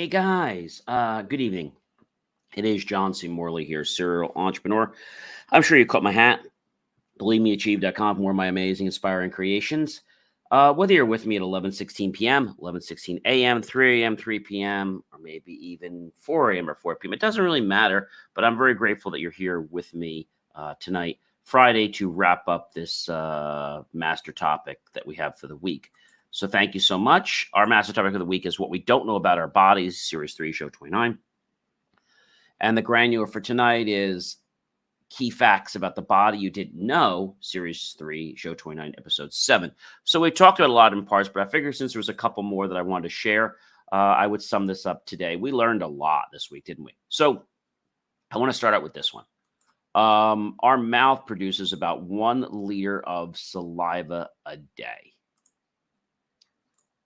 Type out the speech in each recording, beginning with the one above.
Hey guys, good evening. It is John C. Morley here, serial entrepreneur. I'm sure you caught my hat. BelieveMeAchieve.com for more of my amazing, inspiring creations. Whether you're with me at 11:16 p.m., 11:16 a.m., 3 a.m., 3 p.m., or maybe even 4 a.m. or 4 p.m., it doesn't really matter. But I'm very grateful that you're here with me tonight, Friday, to wrap up this master topic that we have for the week. So thank you so much. Our master topic of the week is what we don't know about our bodies, Series 3, Show 29. And the granular for tonight is key facts about the body you didn't know, Series 3, Show 29, Episode 7. So we talked about a lot in parts, but I figured since there was a couple more that I wanted to share, I would sum this up today. We learned a lot this week, didn't we? So I want to start out with this one. Our mouth produces about 1 liter of saliva a day.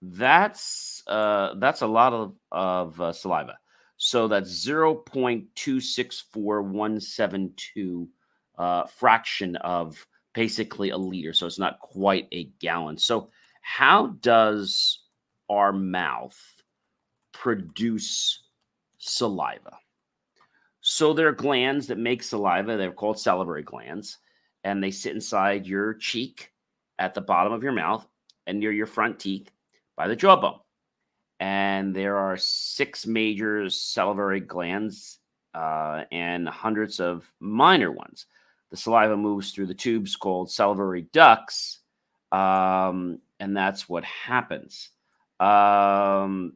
That's a lot of saliva. So that's 0.264172 fraction of basically a liter. So it's not quite a gallon. So how does our mouth produce saliva? So there are glands that make saliva. They're called salivary glands, and they sit inside your cheek at the bottom of your mouth and near your front teeth by the jawbone. And there are 6 major salivary glands and hundreds of minor ones. The saliva moves through the tubes called salivary ducts, and that's what happens. So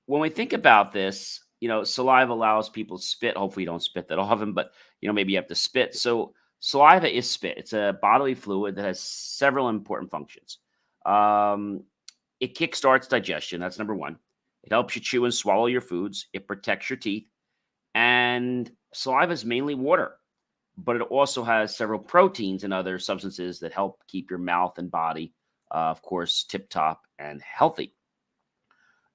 when we think about this, saliva allows people to spit. Hopefully you don't spit that often, but, maybe you have to spit. So saliva is spit. It's a bodily fluid that has several important functions. It kickstarts digestion. That's number 1. It helps you chew and swallow your foods. It protects your teeth. And saliva is mainly water, but it also has several proteins and other substances that help keep your mouth and body, of course, tip-top and healthy.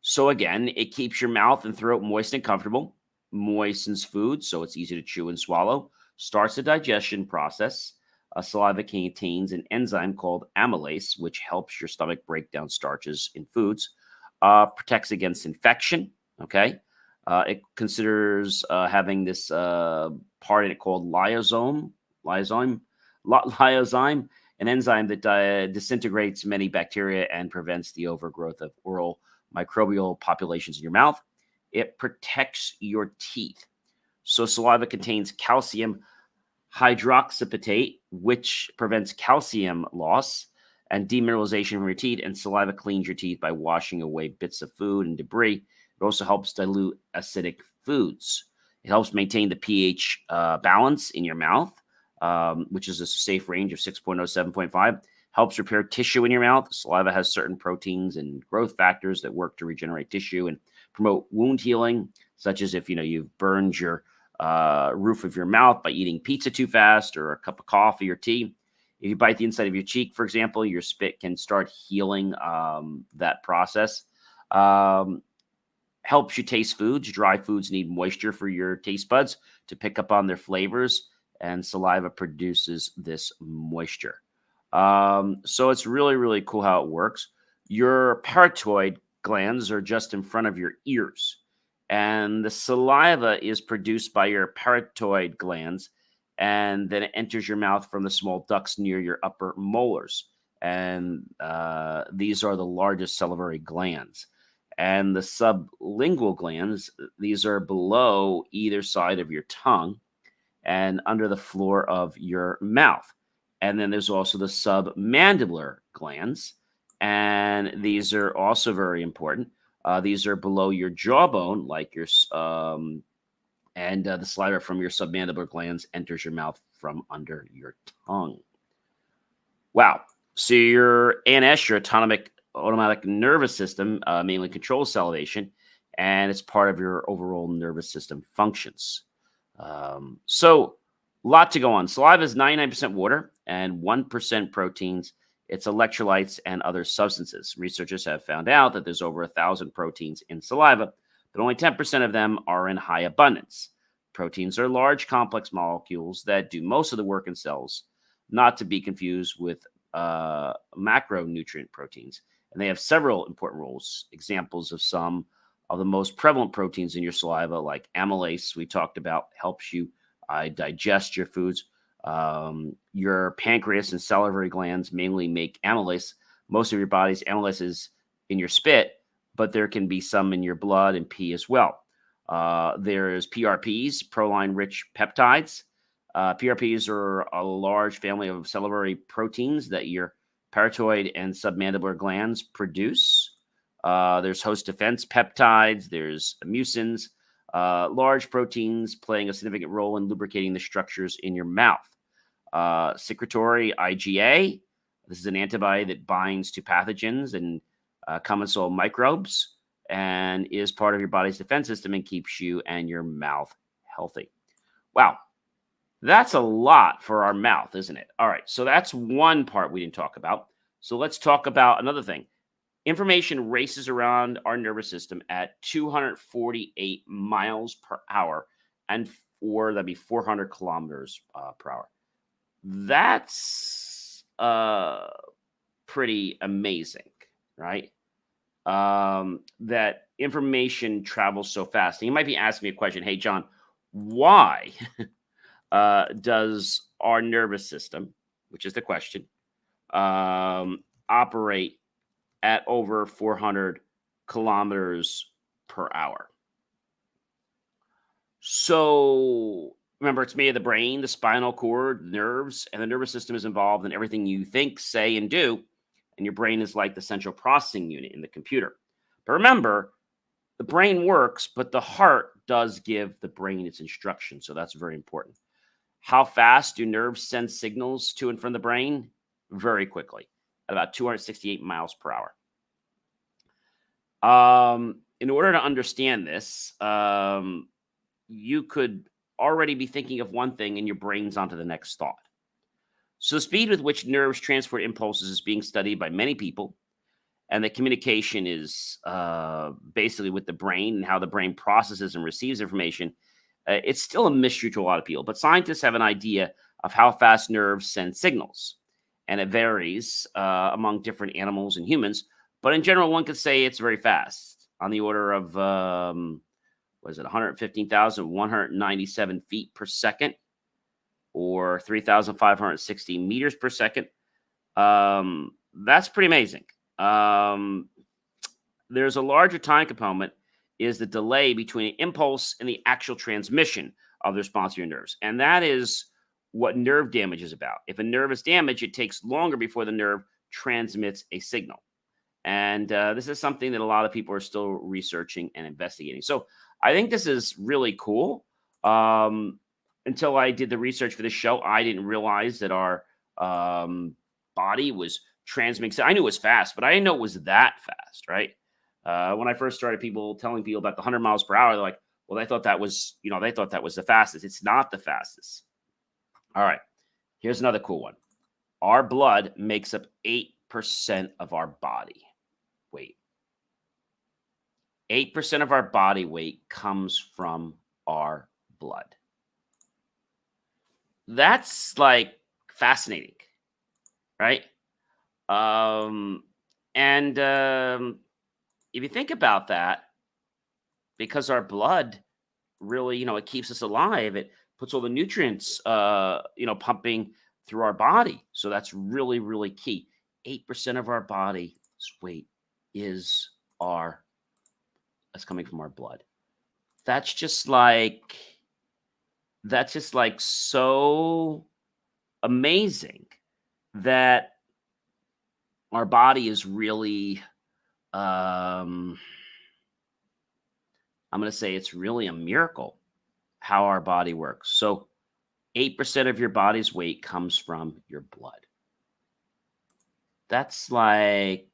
So again, it keeps your mouth and throat moist and comfortable, moistens food so it's easy to chew and swallow, starts the digestion process. Saliva contains an enzyme called amylase, which helps your stomach break down starches in foods, protects against infection, okay? It considers having this part in it called lysozyme, an enzyme that disintegrates many bacteria and prevents the overgrowth of oral microbial populations in your mouth. It protects your teeth. So saliva contains calcium hydroxyapatite, which prevents calcium loss and demineralization from your teeth, and saliva cleans your teeth by washing away bits of food and debris. It also helps dilute acidic foods. It helps maintain the pH balance in your mouth, which is a safe range of 6.0 to 7.5. Helps repair tissue in your mouth. Saliva has certain proteins and growth factors that work to regenerate tissue and promote wound healing, such as if you've burned your roof of your mouth by eating pizza too fast or a cup of coffee or tea. If you bite the inside of your cheek, for example, your spit can start healing that process. Helps you taste foods. Dry foods need moisture for your taste buds to pick up on their flavors, and saliva produces this moisture. So it's really, really cool how it works. Your parotoid glands are just in front of your ears, and the saliva is produced by your parotoid glands, and then it enters your mouth from the small ducts near your upper molars. And these are the largest salivary glands. And the sublingual glands, these are below either side of your tongue and under the floor of your mouth. And then there's also the submandibular glands, and these are also very important. These are below your jawbone, like your and the saliva from your submandibular glands enters your mouth from under your tongue. Wow. So your ANS, your autonomic nervous system, mainly controls salivation, and it's part of your overall nervous system functions. So a lot to go on. Saliva is 99% water and 1% proteins. It's electrolytes and other substances. Researchers have found out that there's over 1,000 proteins in saliva, but only 10% of them are in high abundance. Proteins are large, complex molecules that do most of the work in cells, not to be confused with macronutrient proteins. and they have several important roles. Examples of some of the most prevalent proteins in your saliva, like amylase, we talked about, helps you digest your foods. Your pancreas and salivary glands mainly make amylase. Most of your body's amylase is in your spit, but there can be some in your blood and pee as well. There's PRPs, proline-rich peptides. PRPs are a large family of salivary proteins that your parotoid and submandibular glands produce. There's host defense peptides. There's mucins, large proteins playing a significant role in lubricating the structures in your mouth. Secretory IgA. This is an antibody that binds to pathogens and commensal microbes and is part of your body's defense system and keeps you and your mouth healthy. Wow. That's a lot for our mouth, isn't it? All right. So that's one part we didn't talk about. So let's talk about another thing. Information races around our nervous system at 248 miles per hour, or that'd be 400 kilometers per hour. That's pretty amazing, right? That information travels so fast. And you might be asking me a question. Hey, John, why does our nervous system, which is the question, operate at over 400 kilometers per hour? So remember, it's made of the brain, the spinal cord, nerves, and the nervous system is involved in everything you think, say, and do. And your brain is like the central processing unit in the computer. But remember, the brain works, but the heart does give the brain its instructions. So that's very important. How fast do nerves send signals to and from the brain? Very quickly, at about 268 miles per hour. In order to understand this, you could already be thinking of one thing and your brain's onto the next thought. So the speed with which nerves transport impulses is being studied by many people, and the communication is basically with the brain and how the brain processes and receives information. It's still a mystery to a lot of people, but scientists have an idea of how fast nerves send signals, and it varies among different animals and humans. But in general, one could say it's very fast, on the order of 115,197 feet per second, or 3,560 meters per second. That's pretty amazing. There's a larger time component, is the delay between an impulse and the actual transmission of the response to your nerves. And that is what nerve damage is about. If a nerve is damaged, it takes longer before the nerve transmits a signal. And this is something that a lot of people are still researching and investigating. So I think this is really cool. Until I did the research for this show, I didn't realize that our body was transmitting. I knew it was fast, but I didn't know it was that fast, right? When I first started telling people about the 100 miles per hour, they're like, well, they thought that was the fastest. It's not the fastest. All right. Here's another cool one. Our blood makes up 8% of our body weight. 8% of our body weight comes from our blood. That's like fascinating, right? If you think about that, because our blood really, it keeps us alive. It puts all the nutrients, pumping through our body. So that's really, really key. 8% of our body's weight is coming from our blood. That's just like so amazing that our body is really, I'm going to say it's really a miracle how our body works. So 8% of your body's weight comes from your blood. That's like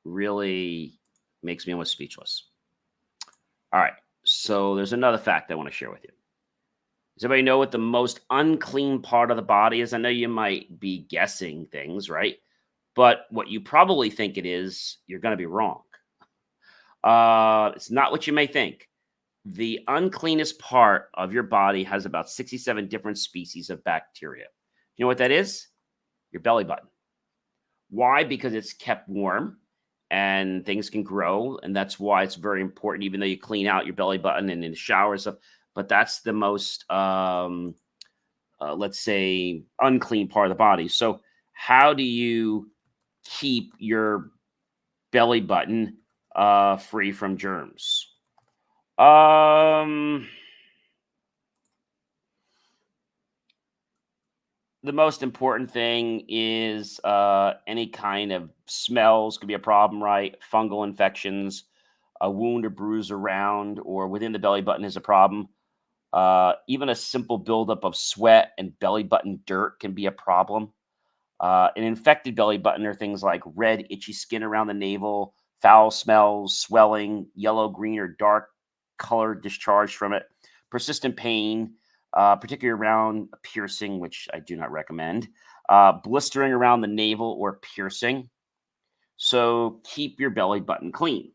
really makes me almost speechless. All right. So there's another fact I want to share with you. Does everybody know what the most unclean part of the body is? I know you might be guessing things, right? But what you probably think it is, you're going to be wrong. It's not what you may think. The uncleanest part of your body has about 67 different species of bacteria. You know what that is? Your belly button. Why? Because it's kept warm and things can grow. And that's why it's very important, even though you clean out your belly button and in the shower and stuff. But that's the most, let's say, unclean part of the body. So, how do you keep your belly button free from germs? Um, the most important thing is any kind of smells could be a problem, right? Fungal infections, a wound or bruise around or within the belly button is a problem. Even a simple buildup of sweat and belly button dirt can be a problem. An infected belly button are things like red, itchy skin around the navel, foul smells, swelling, yellow, green, or dark color discharge from it, persistent pain, particularly around a piercing, which I do not recommend, blistering around the navel or piercing. So keep your belly button clean.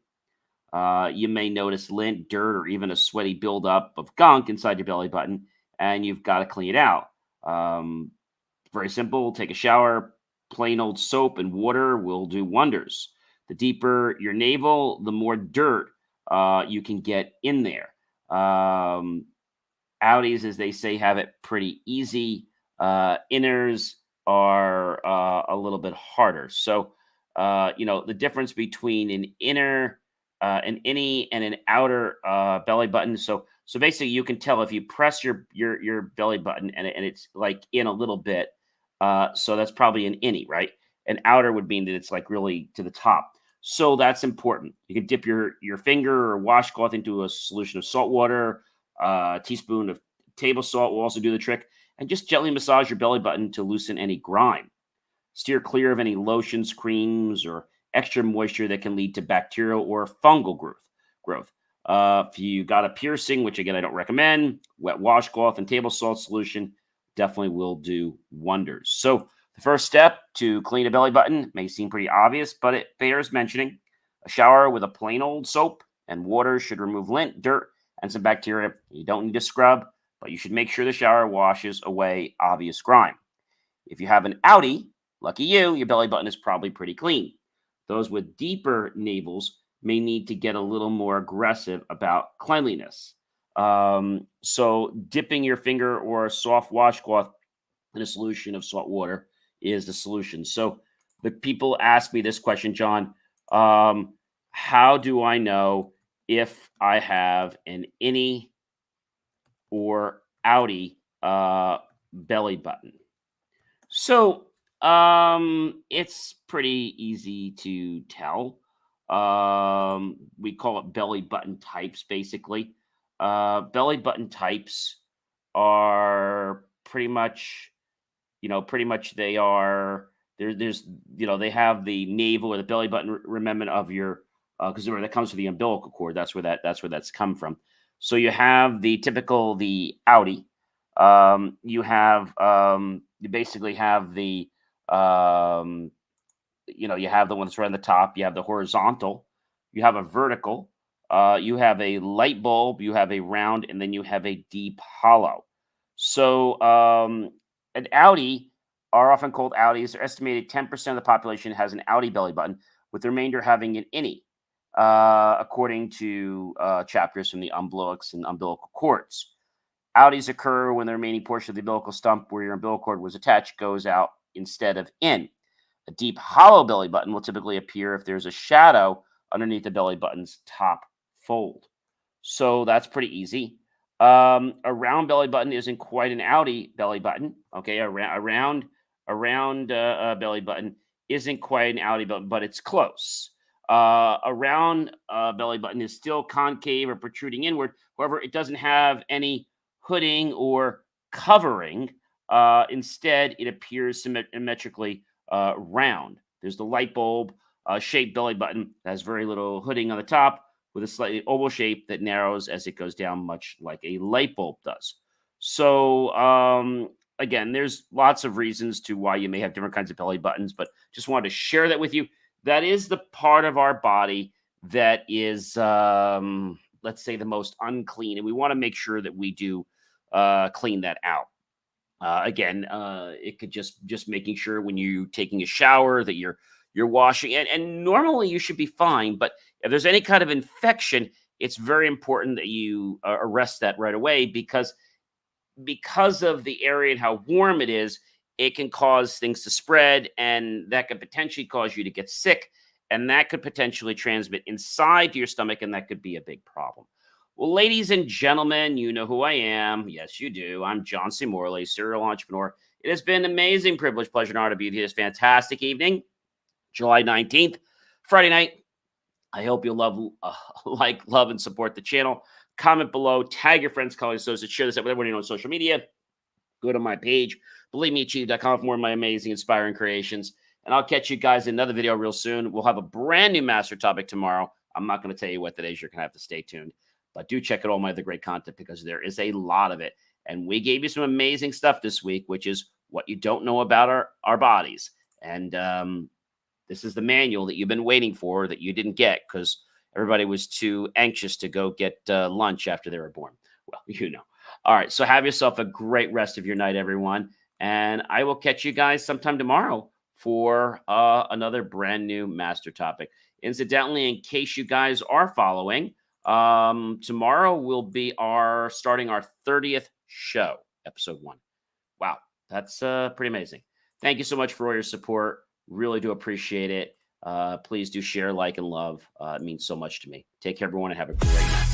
You may notice lint, dirt, or even a sweaty buildup of gunk inside your belly button, and you've got to clean it out. Um, Very simple. Take a shower. Plain old soap and water will do wonders. The deeper your navel, the more dirt you can get in there. Um, Outies, as they say, have it pretty easy. Inners are a little bit harder. So, the difference between an innie, and an outer belly button. So basically, you can tell if you press your belly button and it's like in a little bit. So that's probably an innie, right? An outer would mean that it's like really to the top. So that's important. You can dip your finger or washcloth into a solution of salt water. A teaspoon of table salt will also do the trick, and just gently massage your belly button to loosen any grime. Steer clear of any lotions, creams, or extra moisture that can lead to bacterial or fungal growth. If you got a piercing, which again I don't recommend, wet washcloth and table salt solution definitely will do wonders. So the first step to clean a belly button may seem pretty obvious, but it bears mentioning. A shower with a plain old soap and water should remove lint, dirt, and some bacteria. You don't need to scrub, but you should make sure the shower washes away obvious grime. If you have an outie, lucky you, your belly button is probably pretty clean. Those with deeper navels may need to get a little more aggressive about cleanliness. So, dipping your finger or a soft washcloth in a solution of salt water is the solution. So, the people ask me this question, John. How do I know if I have an innie or outie belly button? So, it's pretty easy to tell. We call it belly button types, basically. Belly button types are pretty much they are there's they have the navel or the belly button remnant of your because remember that comes from the umbilical cord. That's where that's come from. So you have the typical the outie. You basically have the um, you have the one that's right on the top. You have the horizontal. You have a vertical. You have a light bulb. You have a round, and then you have a deep hollow. So an outie are often called outies. They're estimated 10% of the population has an outie belly button, with the remainder having an innie, according to chapters from the umbilicus and umbilical cords. Outies occur when the remaining portion of the umbilical stump where your umbilical cord was attached goes out instead of in. A deep hollow belly button will typically appear if there's a shadow underneath the belly button's top fold. So that's pretty easy. A round belly button isn't quite an outie belly button. Okay, a round belly button isn't quite an outie button, but it's close. A round belly button is still concave or protruding inward. However, it doesn't have any hooding or covering. Instead, it appears symmetrically round. There's the light bulb shaped belly button that has very little hooding on the top with a slightly oval shape that narrows as it goes down, much like a light bulb does. So, again, there's lots of reasons to why you may have different kinds of belly buttons, but just wanted to share that with you. That is the part of our body that is, let's say, the most unclean, and we want to make sure that we do clean that out. Again, it could just making sure when you're taking a shower that you're washing, and normally you should be fine. But if there's any kind of infection, it's very important that you arrest that right away, because of the area and how warm it is, it can cause things to spread, and that could potentially cause you to get sick, and that could potentially transmit inside to your stomach, and that could be a big problem. Well, ladies and gentlemen, you know who I am. Yes, you do. I'm John C. Morley, serial entrepreneur. It has been an amazing privilege, pleasure, and honor to be with you this fantastic evening, July 19th, Friday night. I hope you'll love, and support the channel. Comment below, tag your friends, colleagues, associates, share this with everyone you know on social media. Go to my page, believemeachieve.com, for more of my amazing, inspiring creations. And I'll catch you guys in another video real soon. We'll have a brand new master topic tomorrow. I'm not going to tell you what that is. You're going to have to stay tuned. But do check out all my other great content, because there is a lot of it. And we gave you some amazing stuff this week, which is what you don't know about our bodies. And this is the manual that you've been waiting for that you didn't get because everybody was too anxious to go get lunch after they were born. Well, you know. All right. So have yourself a great rest of your night, everyone. And I will catch you guys sometime tomorrow for another brand new master topic. Incidentally, in case you guys are following, tomorrow will be starting our 30th show, episode 1. Wow. That's pretty amazing. Thank you so much for all your support. Really do appreciate it. Please do share, like, and love. It means so much to me. Take care, everyone, and have a great night.